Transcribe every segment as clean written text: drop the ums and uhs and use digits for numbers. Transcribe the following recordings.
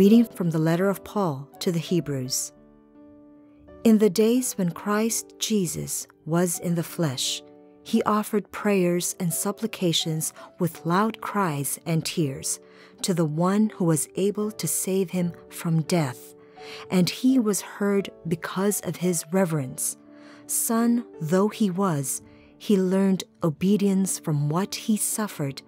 reading from the letter of Paul to the Hebrews. In the days when Christ Jesus was in the flesh, he offered prayers and supplications with loud cries and tears to the one who was able to save him from death, and he was heard because of his reverence. Son though he was, he learned obedience from what he suffered,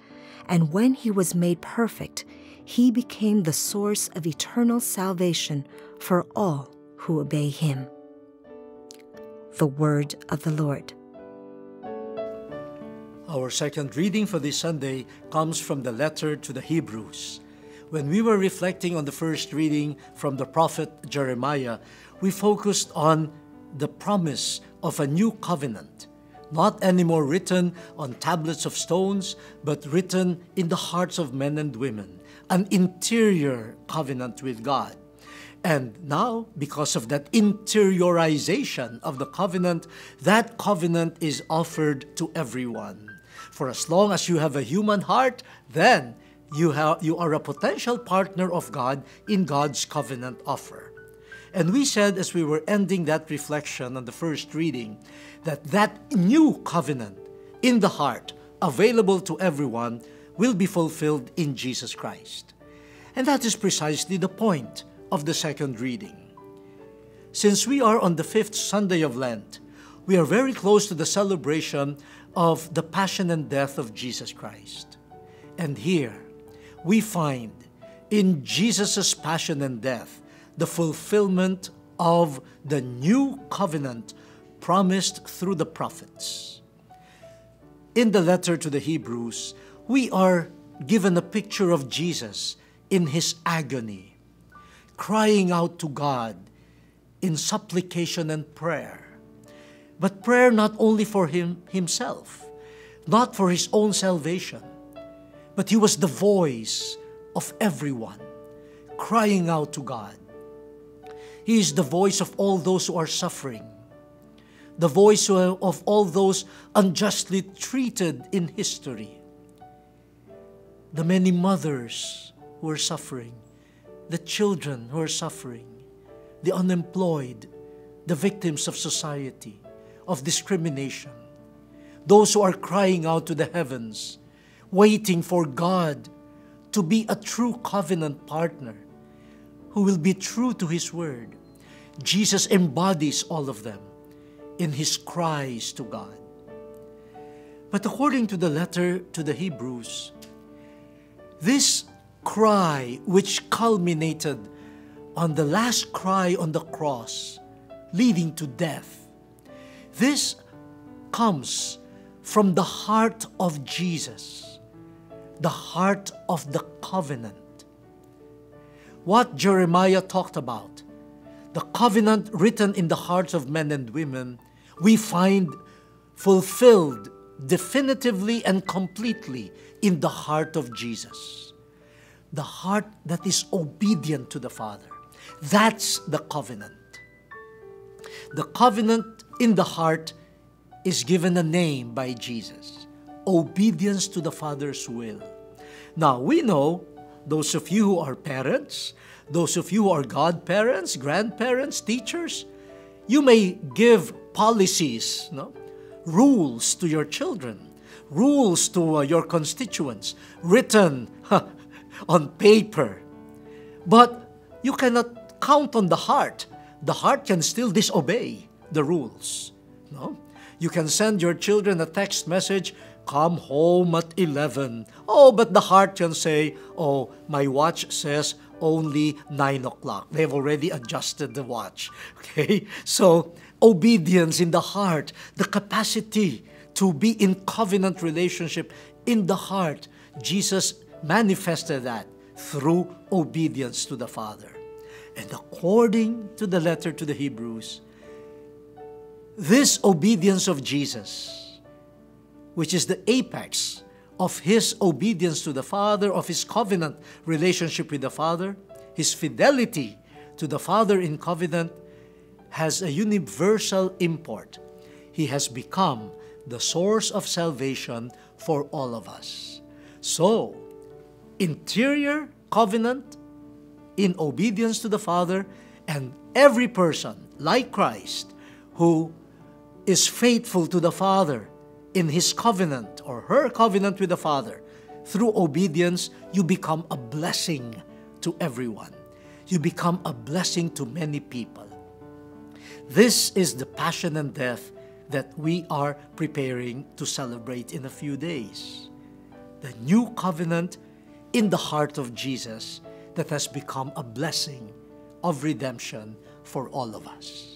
and when he was made perfect, he became the source of eternal salvation for all who obey him. The word of the Lord. Our second reading for this Sunday comes from the letter to the Hebrews. When we were reflecting on the first reading from the prophet Jeremiah, we focused on the promise of a new covenant, not anymore written on tablets of stones, but written in the hearts of men and women, an interior covenant with God. And now, because of that interiorization of the covenant, that covenant is offered to everyone. For as long as you have a human heart, then you are a potential partner of God in God's covenant offer. And we said, as we were ending that reflection on the first reading, that new covenant in the heart, available to everyone, will be fulfilled in Jesus Christ. And that is precisely the point of the second reading. Since we are on the 5th Sunday of Lent, we are very close to the celebration of the passion and death of Jesus Christ. And here, we find in Jesus' passion and death the fulfillment of the new covenant promised through the prophets. In the letter to the Hebrews, we are given a picture of Jesus in his agony, crying out to God in supplication and prayer. But prayer not only for himself, not for his own salvation, but he was the voice of everyone, crying out to God. He is the voice of all those who are suffering, the voice of all those unjustly treated in history, the many mothers who are suffering, the children who are suffering, the unemployed, the victims of society, of discrimination, those who are crying out to the heavens, waiting for God to be a true covenant partner who will be true to his word. Jesus embodies all of them in his cries to God. But according to the letter to the Hebrews, this cry which culminated on the last cry on the cross, leading to death, this comes from the heart of Jesus, the heart of the covenant. What Jeremiah talked about, the covenant written in the hearts of men and women, we find fulfilled definitively and completely in the heart of Jesus. The heart that is obedient to the Father. That's the covenant. The covenant in the heart is given a name by Jesus: obedience to the Father's will. Now, we know, those of you who are parents, those of you who are godparents, grandparents, teachers, you may give policies, rules to your children, rules to your constituents, written on paper. But you cannot count on the heart. The heart can still disobey the rules. You can send your children a text message, "Come home at 11. Oh, but the heart can say, "Oh, my watch says only 9 o'clock. They've already adjusted the watch. Okay? So, obedience in the heart, the capacity to be in covenant relationship in the heart, Jesus manifested that through obedience to the Father. And according to the letter to the Hebrews, this obedience of Jesus, which is the apex of his obedience to the Father, of his covenant relationship with the Father, his fidelity to the Father in covenant, has a universal import. He has become the source of salvation for all of us. So, interior covenant, in obedience to the Father, and every person, like Christ, who is faithful to the Father in his covenant or her covenant with the Father, through obedience, you become a blessing to everyone. You become a blessing to many people. This is the passion and death that we are preparing to celebrate in a few days. The new covenant in the heart of Jesus that has become a blessing of redemption for all of us.